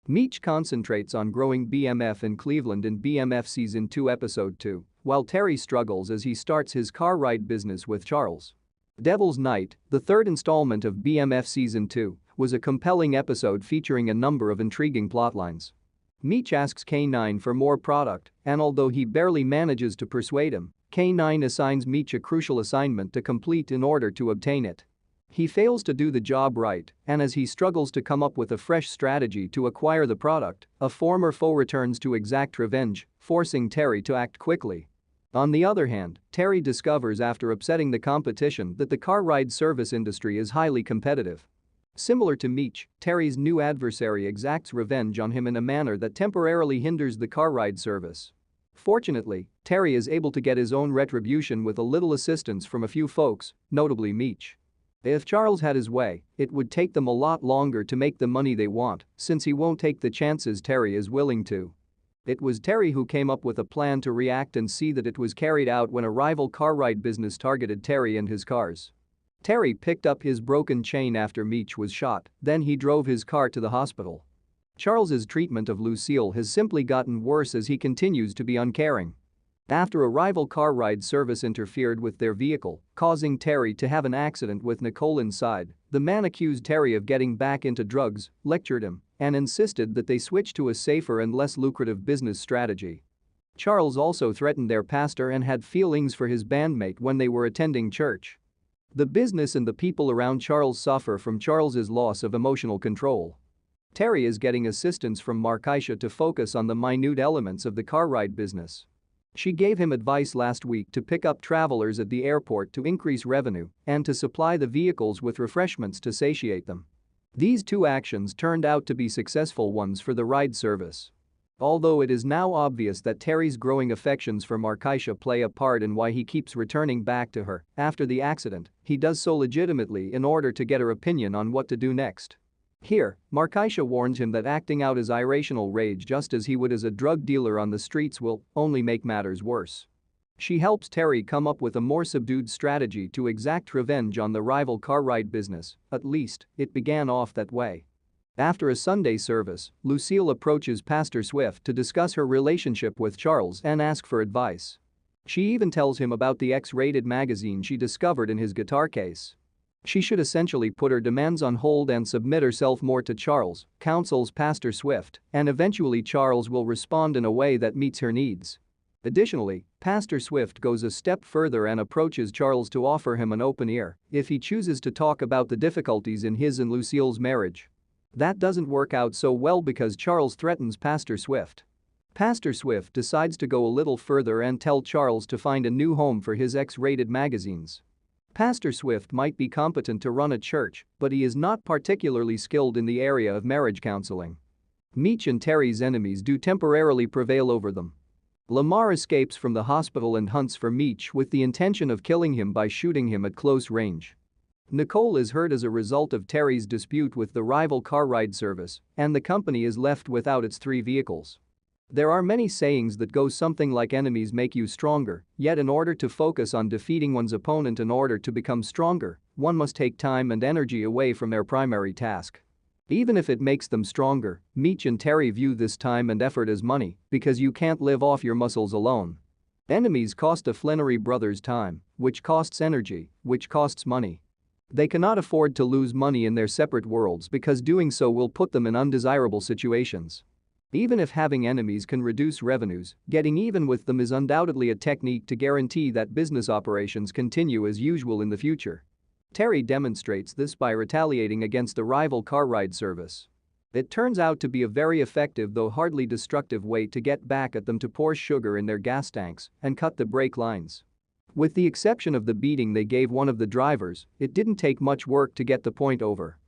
Meech concentrates on growing BMF in Cleveland in BMF Season 2 Episode 2, while Terry struggles as he starts his car ride business with Charles. Devil's Night, the third installment of BMF Season 2, was a compelling episode featuring a number of intriguing plotlines. Meech asks K9 for more product, and although he barely manages to persuade him, K9 assigns Meech a crucial assignment to complete in order to obtain it. He fails to do the job right, and as he struggles to come up with a fresh strategy to acquire the product, a former foe returns to exact revenge, forcing Terry to act quickly. On the other hand, Terry discovers after upsetting the competition that the car ride service industry is highly competitive. Similar to Meech, Terry's new adversary exacts revenge on him in a manner that temporarily hinders the car ride service. Fortunately, Terry is able to get his own retribution with a little assistance from a few folks, notably Meech. If Charles had his way, it would take them a lot longer to make the money they want, since he won't take the chances Terry is willing to. It was Terry who came up with a plan to react and see that it was carried out when a rival car ride business targeted Terry and his cars. Terry picked up his broken chain after Meech was shot, then he drove his car to the hospital. Charles's treatment of Lucille has simply gotten worse as he continues to be uncaring. After a rival car ride service interfered with their vehicle, causing Terry to have an accident with Nicole inside, the man accused Terry of getting back into drugs, lectured him, and insisted that they switch to a safer and less lucrative business strategy. Charles also threatened their pastor and had feelings for his bandmate when they were attending church. The business and the people around Charles suffer from Charles's loss of emotional control. Terry is getting assistance from Markeisha to focus on the minute elements of the car ride business. She gave him advice last week to pick up travelers at the airport to increase revenue and to supply the vehicles with refreshments to satiate them. These two actions turned out to be successful ones for the ride service. Although it is now obvious that Terry's growing affections for Markeisha play a part in why he keeps returning back to her after the accident, he does so legitimately in order to get her opinion on what to do next. Here, Markeisha warns him that acting out his irrational rage just as he would as a drug dealer on the streets will only make matters worse. She helps Terry come up with a more subdued strategy to exact revenge on the rival car ride business, at least, it began off that way. After a Sunday service, Lucille approaches Pastor Swift to discuss her relationship with Charles and ask for advice. She even tells him about the X-rated magazine she discovered in his guitar case. She should essentially put her demands on hold and submit herself more to Charles, counsels Pastor Swift, and eventually Charles will respond in a way that meets her needs. Additionally, Pastor Swift goes a step further and approaches Charles to offer him an open ear if he chooses to talk about the difficulties in his and Lucille's marriage. That doesn't work out so well because Charles threatens Pastor Swift. Pastor Swift decides to go a little further and tell Charles to find a new home for his X-rated magazines. Pastor Swift might be competent to run a church, but he is not particularly skilled in the area of marriage counseling. Meech and Terry's enemies do temporarily prevail over them. Lamar escapes from the hospital and hunts for Meech with the intention of killing him by shooting him at close range. Nicole is hurt as a result of Terry's dispute with the rival car ride service, and the company is left without its 3 vehicles. There are many sayings that go something like enemies make you stronger, yet in order to focus on defeating one's opponent in order to become stronger, one must take time and energy away from their primary task. Even if it makes them stronger, Meech and Terry view this time and effort as money because you can't live off your muscles alone. Enemies cost a Flannery brothers time, which costs energy, which costs money. They cannot afford to lose money in their separate worlds because doing so will put them in undesirable situations. Even if having enemies can reduce revenues, getting even with them is undoubtedly a technique to guarantee that business operations continue as usual in the future. Terry demonstrates this by retaliating against the rival car ride service. It turns out to be a very effective though hardly destructive way to get back at them to pour sugar in their gas tanks and cut the brake lines. With the exception of the beating they gave one of the drivers, it didn't take much work to get the point over.